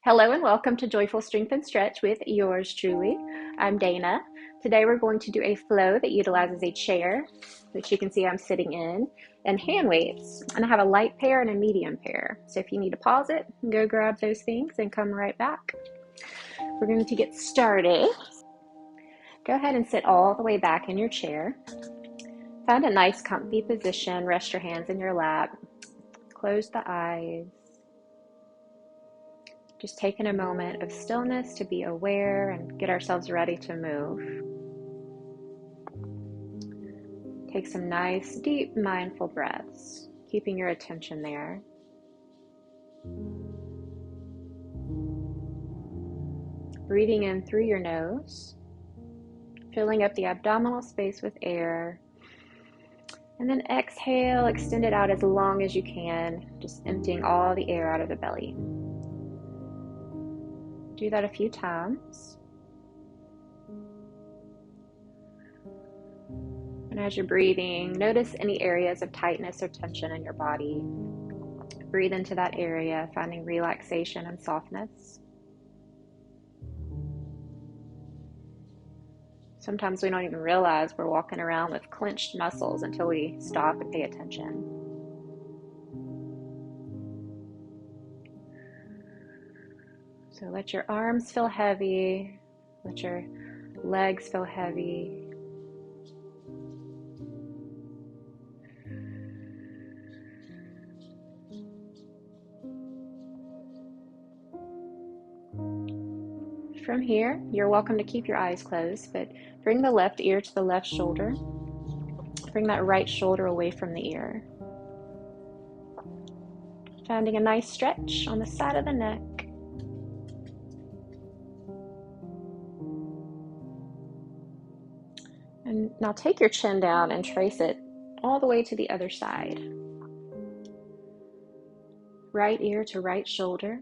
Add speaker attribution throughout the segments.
Speaker 1: Hello and welcome to Joyful Strength and Stretch with yours truly. I'm Dana. Today we're going to do a flow that utilizes a chair, which you can see I'm sitting in, and hand weights. And I have a light pair and a medium pair. So if you need to pause it, go grab those things and come right back. We're going to get started. Go ahead and sit all the way back in your chair. Find a nice comfy position. Rest your hands in your lap. Close the eyes. Just taking a moment of stillness to be aware and get ourselves ready to move. Take some nice, deep, mindful breaths, keeping your attention there. Breathing in through your nose, filling up the abdominal space with air. And then exhale, extend it out as long as you can, just emptying all the air out of the belly. Do that a few times. And as you're breathing, notice any areas of tightness or tension in your body. Breathe into that area, finding relaxation and softness. Sometimes we don't even realize we're walking around with clenched muscles until we stop and pay attention. So let your arms feel heavy, let your legs feel heavy. From here, you're welcome to keep your eyes closed, but bring the left ear to the left shoulder. Bring that right shoulder away from the ear. Finding a nice stretch on the side of the neck. And now take your chin down and trace it all the way to the other side. Right ear to right shoulder.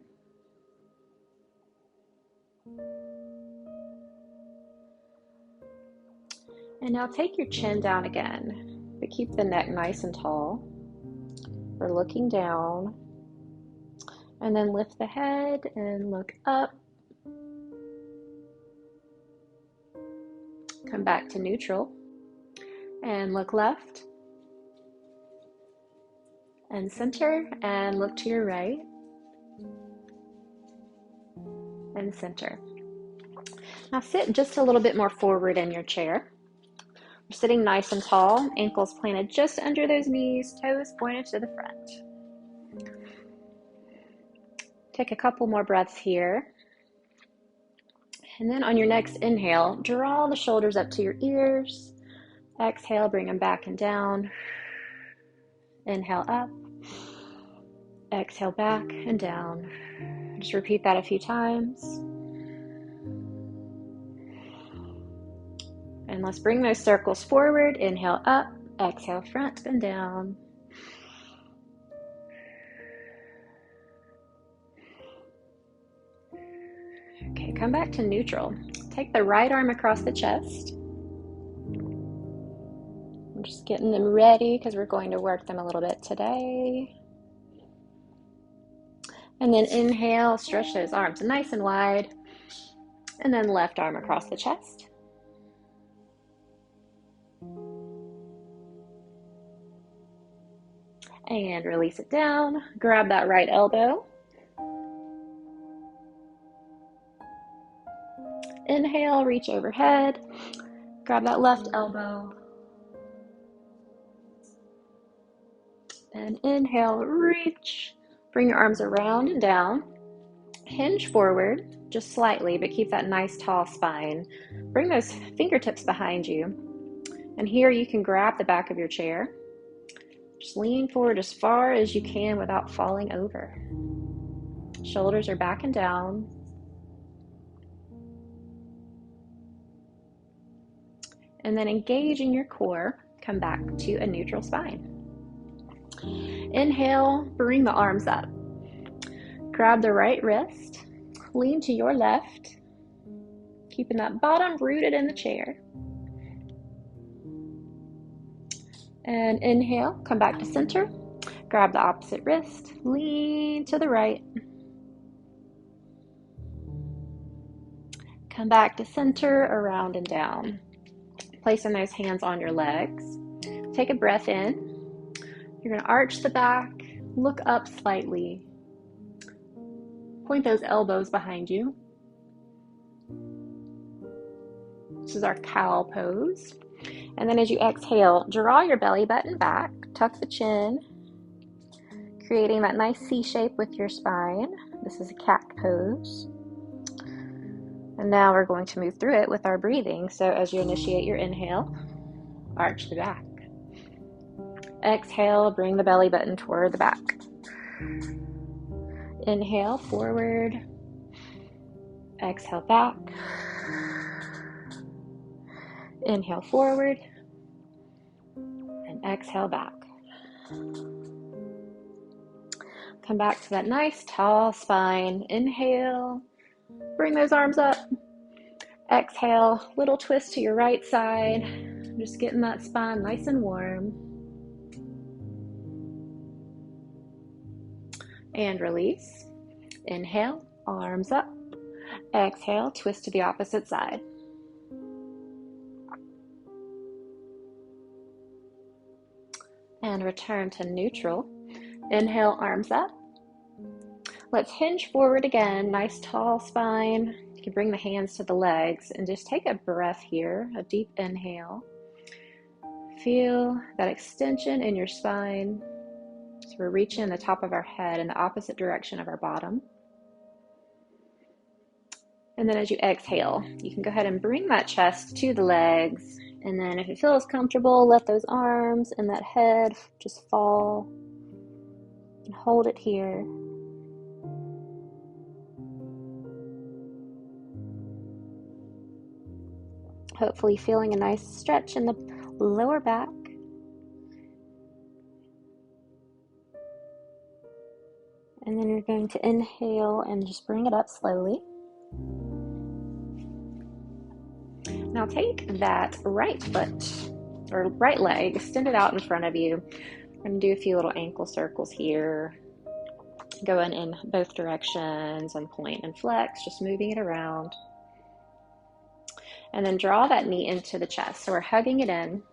Speaker 1: And now take your chin down again, but keep the neck nice and tall. We're looking down. And then lift the head and look up. Come back to neutral. And look left. And center. And look to your right. And center. Now sit just a little bit more forward in your chair. We're sitting nice and tall, ankles planted just under those knees, toes pointed to the front. Take a couple more breaths here. And then on your next inhale, draw the shoulders up to your ears. Exhale, bring them back and down. Inhale up. Exhale back and down. Just repeat that a few times. And let's bring those circles forward. Inhale up, exhale front and down. Okay, come back to neutral. Take the right arm across the chest. I'm just getting them ready because we're going to work them a little bit today. And then inhale, stretch those arms nice and wide. And then left arm across the chest. And release it down. Grab that right elbow. Inhale, reach overhead. Grab that left elbow. And inhale, reach. Bring your arms around and down. Hinge forward, just slightly, but keep that nice tall spine. Bring those fingertips behind you. And here you can grab the back of your chair. Just lean forward as far as you can without falling over. Shoulders are back and down. And then engaging your core, come back to a neutral spine. Inhale, bring the arms up. Grab the right wrist, lean to your left, keeping that bottom rooted in the chair. And inhale, come back to center. Grab the opposite wrist, lean to the right. Come back to center, around and down. Placing those hands on your legs. Take a breath in. You're going to arch the back, look up slightly. Point those elbows behind you. This is our cow pose. And then as you exhale, draw your belly button back, tuck the chin, creating that nice C shape with your spine. This is a cat pose. And now we're going to move through it with our breathing. So as you initiate your inhale, arch the back. Exhale, bring the belly button toward the back. Inhale, forward. Exhale, back. Inhale, forward. And exhale, back. Come back to that nice tall spine. Inhale, bring those arms up. Exhale, little twist to your right side. Just getting that spine nice and warm. And release. Inhale, arms up. Exhale, twist to the opposite side. And return to neutral. Inhale, arms up. Let's hinge forward again. Nice tall spine. You can bring the hands to the legs and just take a breath here. A deep inhale. Feel that extension in your spine. So we're reaching the top of our head in the opposite direction of our bottom. And then as you exhale, you can go ahead and bring that chest to the legs. And then if it feels comfortable, let those arms and that head just fall. And hold it here. Hopefully feeling a nice stretch in the lower back. And then you're going to inhale and just bring it up slowly. Now take that right foot or right leg, extend it out in front of you. I'm going to do a few little ankle circles here. Going in both directions and point and flex, just moving it around. And then draw that knee into the chest. So we're hugging it in.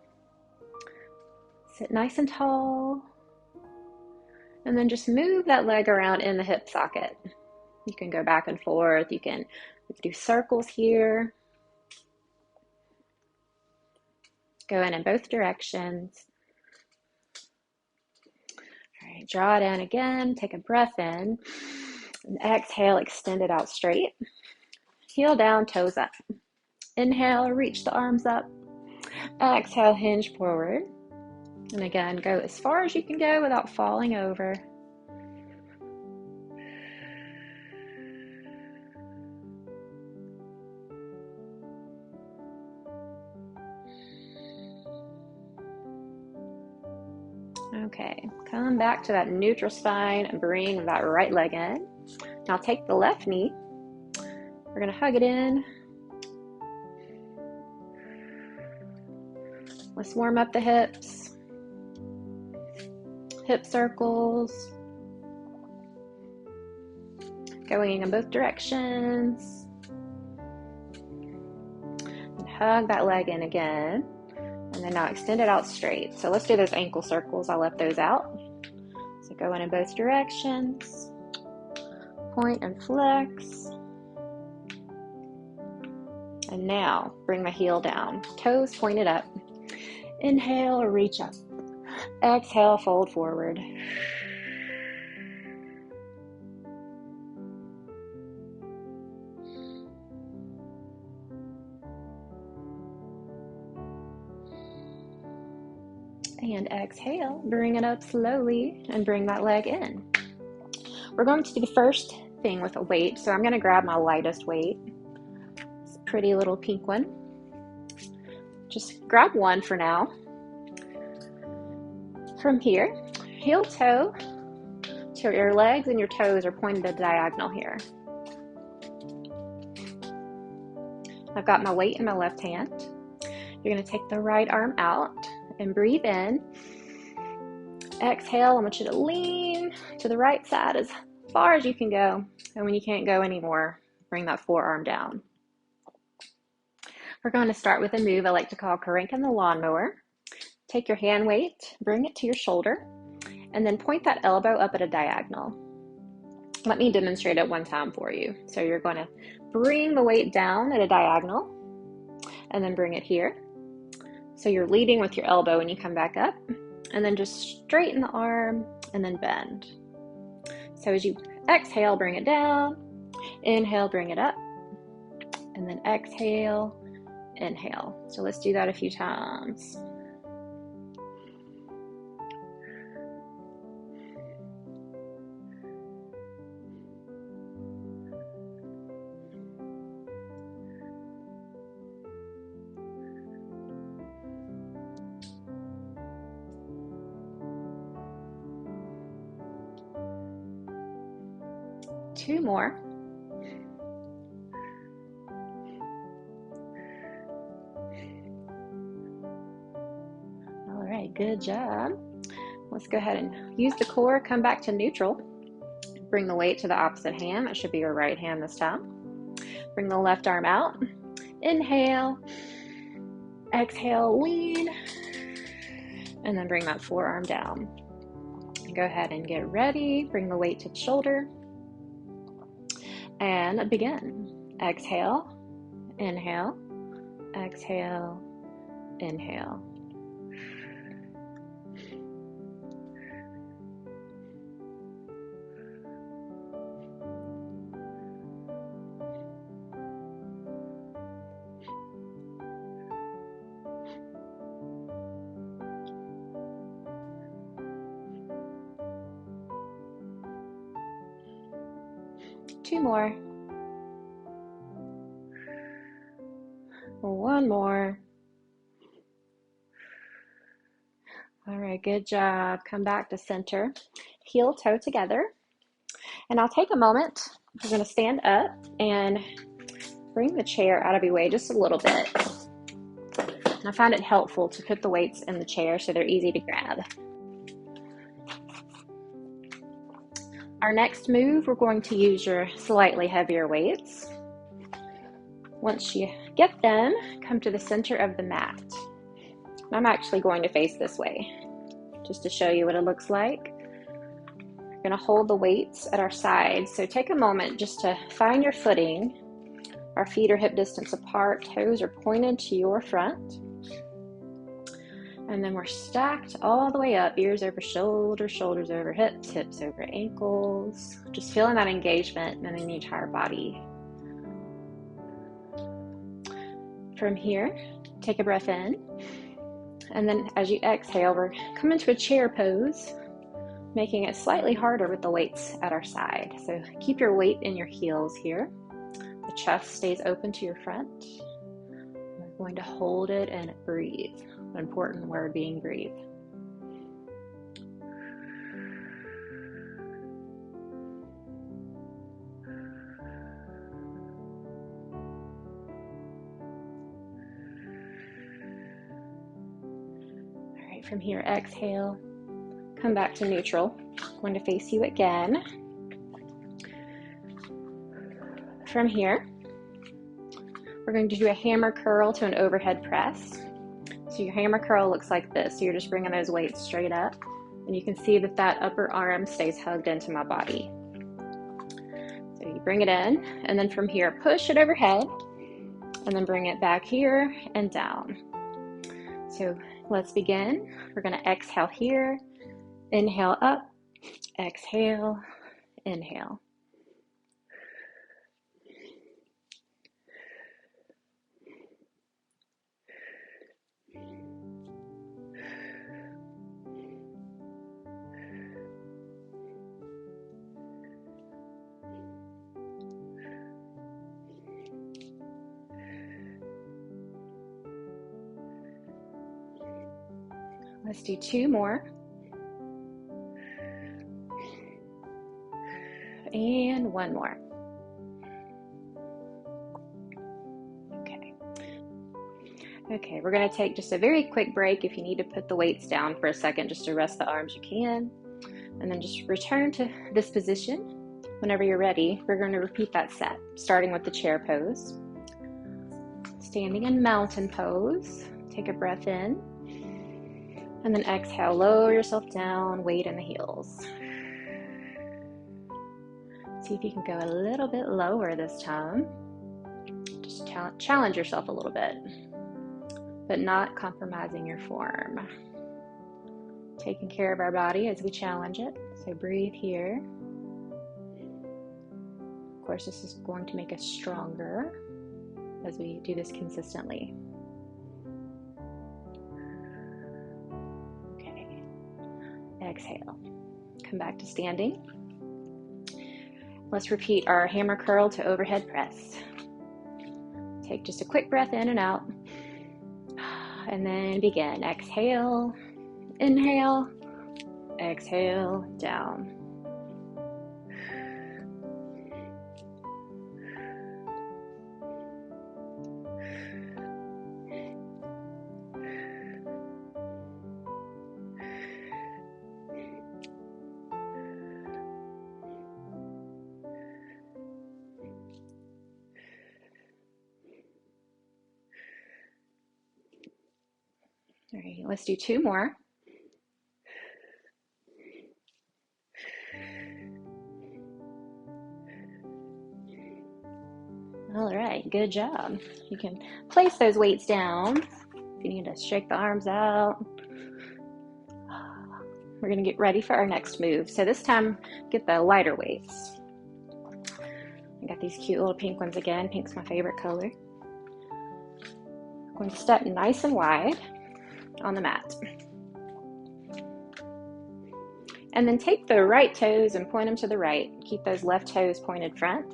Speaker 1: Sit nice and tall. And then just move that leg around in the hip socket. You can go back and forth. We can do circles here. Go in both directions. All right, draw it in again. Take a breath in. And exhale, extend it out straight. Heel down, toes up. Inhale, reach the arms up. Exhale, hinge forward. And again, go as far as you can go without falling over. Okay, come back to that neutral spine and bring that right leg in. Now take the left knee. We're going to hug it in. Let's warm up the hips. Hip circles. Going in both directions. And hug that leg in again. And then now extend it out straight. So let's do those ankle circles. I left those out. So go in both directions. Point and flex. And now bring the heel down. Toes pointed up. Inhale, reach up. Exhale, fold forward. And exhale, bring it up slowly and bring that leg in. We're going to do the first thing with a weight. So I'm going to grab my lightest weight. It's a pretty little pink one. Just grab one for now. From here, heel toe, so your legs and your toes are pointed at diagonal here. I've got my weight in my left hand. You're going to take the right arm out and breathe in. Exhale, I want you to lean to the right side as far as you can go. And when you can't go anymore, bring that forearm down. We're going to start with a move I like to call cranking the lawnmower. Take your hand weight, bring it to your shoulder, and then point that elbow up at a diagonal. Let me demonstrate it one time for you. So you're going to bring the weight down at a diagonal and then bring it here. So you're leading with your elbow when you come back up, and then just straighten the arm and then bend. So as you exhale, bring it down, inhale, bring it up, and then exhale, inhale. So let's do that a few times. Two more. All right, good job. Let's go ahead and use the core, come back to neutral. Bring the weight to the opposite hand. That should be your right hand this time. Bring the left arm out. Inhale. Exhale, lean. And then bring that forearm down. Go ahead and get ready. Bring the weight to the shoulder. And begin. Exhale, inhale, exhale, inhale. Two more. One more. All right, good job. Come back to center. Heel toe together. And I'll take a moment. We're going to stand up and bring the chair out of your way just a little bit. And I find it helpful to put the weights in the chair so they're easy to grab. Our next move, we're going to use your slightly heavier weights. Once you get them, come to the center of the mat. I'm actually going to face this way, just to show you what it looks like. We're going to hold the weights at our sides. So take a moment just to find your footing. Our feet are hip distance apart, toes are pointed to your front. And then we're stacked all the way up, ears over shoulders, shoulders over hips, hips over ankles. Just feeling that engagement in the entire body. From here, take a breath in. And then as you exhale, we're coming to a chair pose, making it slightly harder with the weights at our side. So keep your weight in your heels here. The chest stays open to your front. We're going to hold it and breathe. An important word being breathe. All right, from here, exhale. Come back to neutral. I'm going to face you again. From here, we're going to do a hammer curl to an overhead press. So your hammer curl looks like this. So you're just bringing those weights straight up. And you can see that that upper arm stays hugged into my body. So you bring it in, and then from here, push it overhead, and then bring it back here and down. So let's begin. We're going to exhale here, inhale up, exhale, inhale. Let's do two more. And one more. Okay, we're going to take just a very quick break. If you need to put the weights down for a second just to rest the arms, you can. And then just return to this position. Whenever you're ready, we're going to repeat that set, starting with the chair pose. Standing in mountain pose. Take a breath in. And then exhale, lower yourself down, weight in the heels. See if you can go a little bit lower this time. Just challenge yourself a little bit, but not compromising your form. Taking care of our body as we challenge it. So breathe here. Of course, this is going to make us stronger as we do this consistently. Okay. Exhale. Come back to standing. Let's repeat our hammer curl to overhead press. Take just a quick breath in and out. And then begin. Exhale, inhale, exhale, down. All right, let's do two more. All right, good job. You can place those weights down. If you need to shake the arms out. We're going to get ready for our next move. So this time, get the lighter weights. I got these cute little pink ones again. Pink's my favorite color. I'm going to step nice and wide on the mat. And then take the right toes and point them to the right. Keep those left toes pointed front.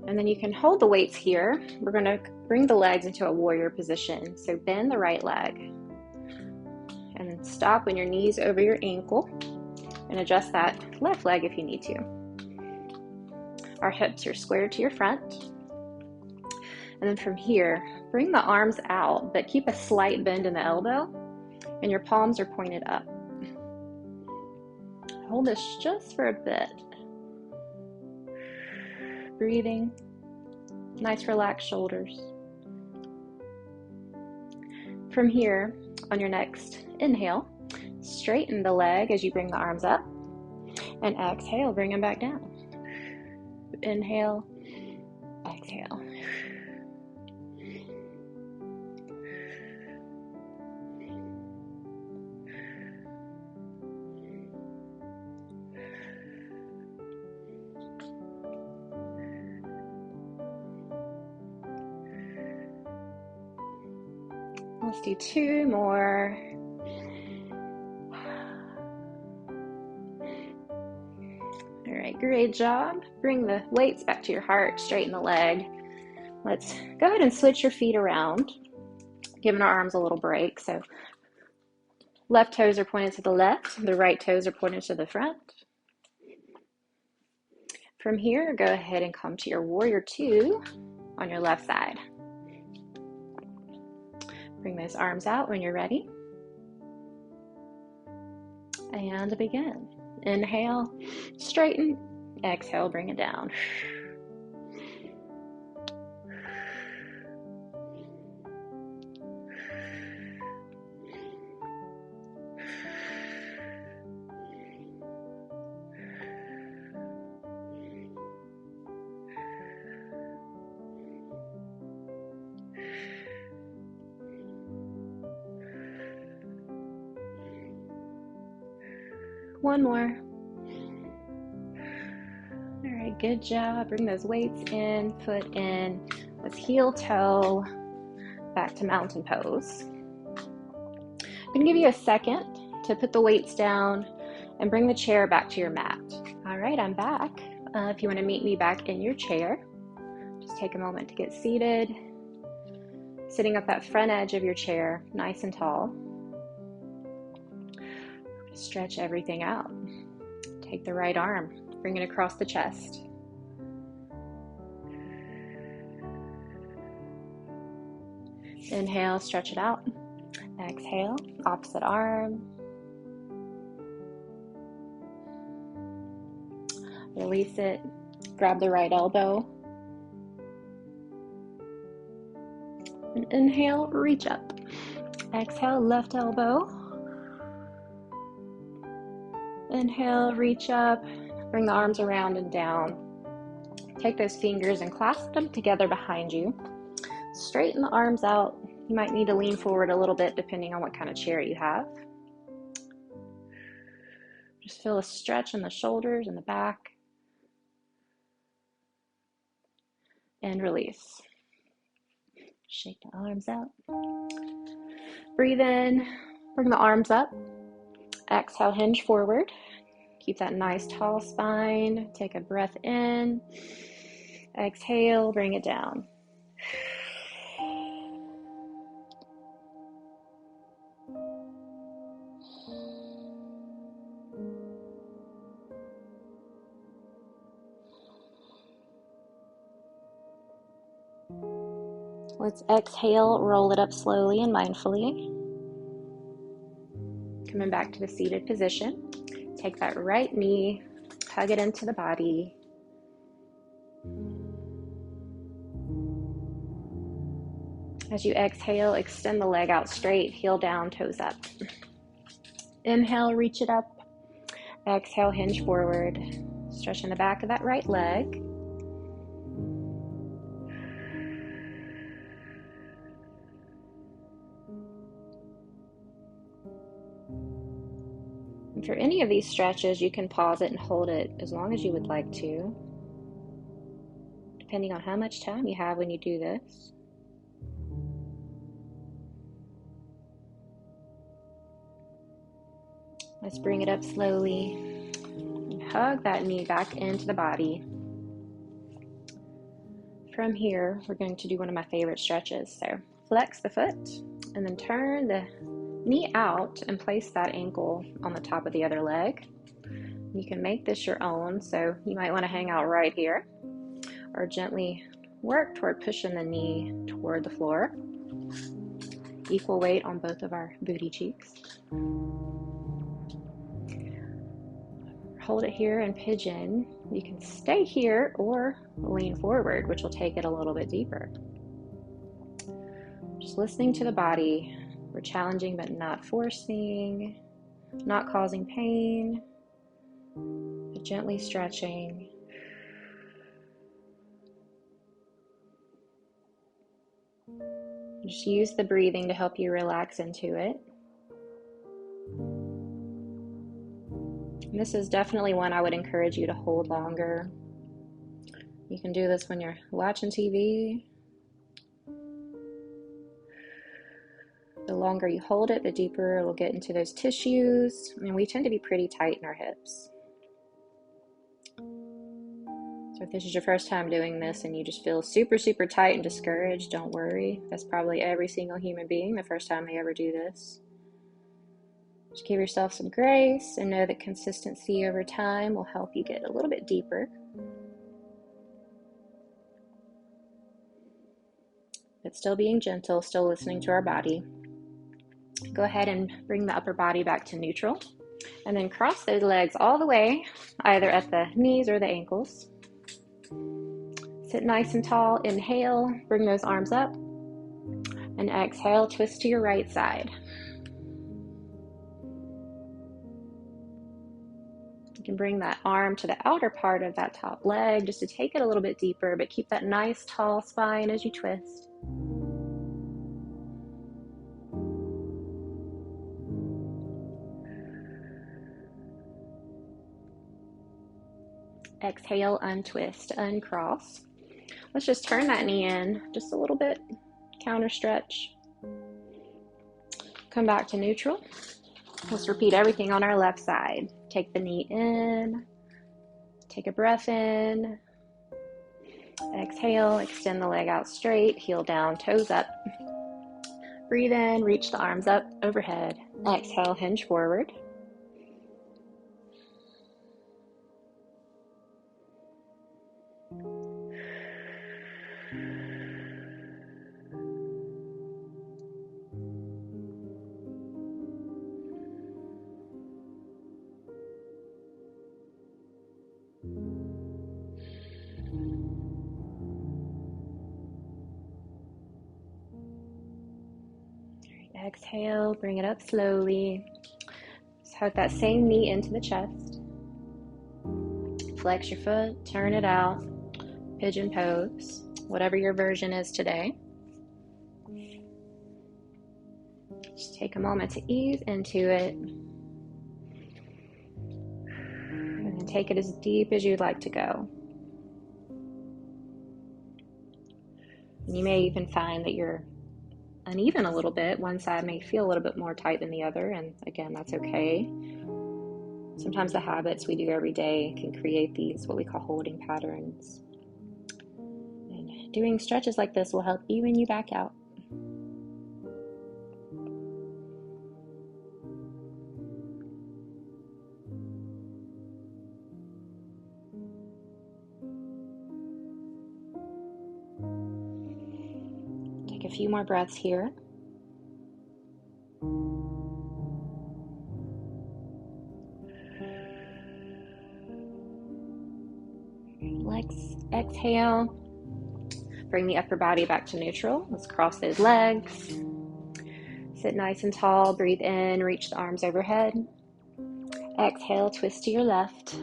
Speaker 1: And then you can hold the weights here. We're going to bring the legs into a warrior position. So bend the right leg. And then stop when your knee's over your ankle. And adjust that left leg if you need to. Our hips are squared to your front. And then from here, bring the arms out, but keep a slight bend in the elbow. And your palms are pointed up. Hold this just for a bit. Breathing. Nice relaxed shoulders. From here, on your next inhale, straighten the leg as you bring the arms up. And exhale, bring them back down. Inhale, exhale. Let's do two more. All right, great job. Bring the weights back to your heart, straighten the leg. Let's go ahead and switch your feet around, giving our arms a little break. So left toes are pointed to the left, the right toes are pointed to the front. From here, go ahead and come to your warrior two on your left side. Bring those arms out when you're ready. And begin. Inhale, straighten. Exhale, bring it down. One more. All right, good job. Bring those weights in, foot in. Let's heel toe back to mountain pose. I'm going to give you a second to put the weights down and bring the chair back to your mat. All right, I'm back. If you want to meet me back in your chair, just take a moment to get seated. Sitting up that front edge of your chair, nice and tall. Stretch everything out. Take the right arm, bring it across the chest. Inhale, stretch it out. Exhale, opposite arm. Release it. Grab the right elbow. And inhale, reach up. Exhale, left elbow. Inhale, reach up. Bring the arms around and down. Take those fingers and clasp them together behind you. Straighten the arms out. You might need to lean forward a little bit depending on what kind of chair you have. Just feel a stretch in the shoulders and the back. And release. Shake the arms out. Breathe in. Bring the arms up. Exhale, hinge forward. Keep that nice tall spine. Take a breath in. Exhale, bring it down. Let's exhale, roll it up slowly and mindfully. Coming back to the seated position. Take that right knee, hug it into the body. As you exhale, extend the leg out straight, heel down, toes up. Inhale, reach it up. Exhale, hinge forward. Stretching the back of that right leg. And for any of these stretches, you can pause it and hold it as long as you would like to, depending on how much time you have when you do this. Let's bring it up slowly and hug that knee back into the body. From here, we're going to do one of my favorite stretches. So flex the foot and then turn the knee out and place that ankle on the top of the other leg. You can make this your own, so you might want to hang out right here or gently work toward pushing the knee toward the floor. Equal weight on both of our booty cheeks. Hold it here in pigeon. You can stay here or lean forward, which will take it a little bit deeper. Just listening to the body. We're challenging but not forcing, not causing pain, but gently stretching. Just use the breathing to help you relax into it. And this is definitely one I would encourage you to hold longer. You can do this when you're watching TV. The longer you hold it, the deeper it will get into those tissues. And we tend to be pretty tight in our hips. So if this is your first time doing this and you just feel super, super tight and discouraged, don't worry. That's probably every single human being the first time they ever do this. Just give yourself some grace and know that consistency over time will help you get a little bit deeper. But still being gentle, still listening to our body. Go ahead and bring the upper body back to neutral. And then cross those legs all the way, either at the knees or the ankles. Sit nice and tall. Inhale, bring those arms up. And exhale, twist to your right side. You can bring that arm to the outer part of that top leg just to take it a little bit deeper, but keep that nice tall spine as you twist. Exhale, untwist, uncross. Let's just turn that knee in just a little bit, counter stretch. Come back to neutral. Let's repeat everything on our left side. Take the knee in, take a breath in, exhale, extend the leg out straight, heel down, toes up. Breathe in, reach the arms up overhead. Exhale, hinge forward. Exhale, bring it up slowly. Just hug that same knee into the chest. Flex your foot, turn it out, pigeon pose, whatever your version is today. Just take a moment to ease into it. And then take it as deep as you'd like to go. And you may even find that you're uneven a little bit. One side may feel a little bit more tight than the other, and again, that's okay. Sometimes the habits we do every day can create these, what we call holding patterns. And doing stretches like this will help even you back out. Take a few more breaths here. Exhale. Bring the upper body back to neutral. Let's cross those legs. Sit nice and tall. Breathe in. Reach the arms overhead. Exhale. Twist to your left.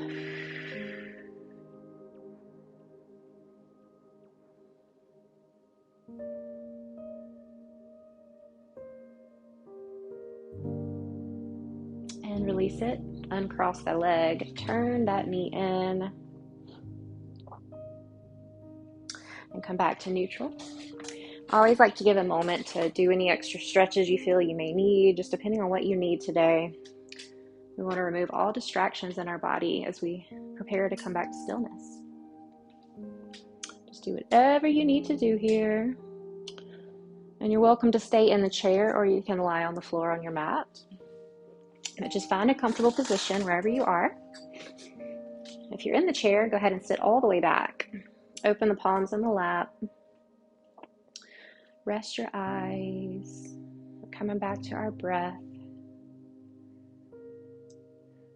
Speaker 1: And release it. Uncross the leg. Turn that knee in. And come back to neutral. I always like to give a moment to do any extra stretches you feel you may need, just depending on what you need today. We want to remove all distractions in our body as we prepare to come back to stillness. Just do whatever you need to do here. And you're welcome to stay in the chair, or you can lie on the floor on your mat. But just find a comfortable position wherever you are. If you're in the chair, go ahead and sit all the way back. Open the palms in the lap. Rest your eyes. We're coming back to our breath.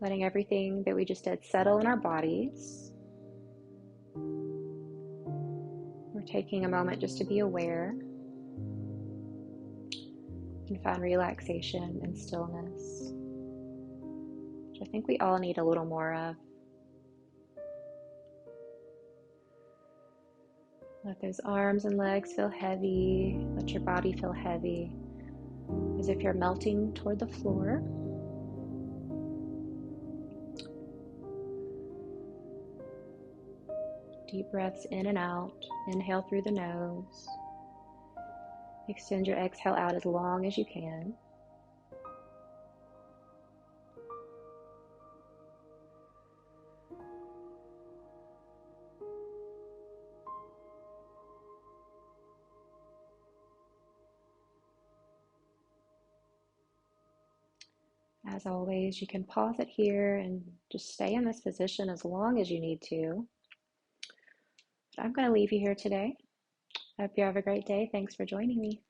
Speaker 1: Letting everything that we just did settle in our bodies. We're taking a moment just to be aware and find relaxation and stillness, which I think we all need a little more of. Let those arms and legs feel heavy. Let your body feel heavy, as if you're melting toward the floor. Deep breaths in and out. Inhale through the nose. Extend your exhale out as long as you can. As always, you can pause it here and just stay in this position as long as you need to. But I'm going to leave you here today. I hope you have a great day. Thanks for joining me.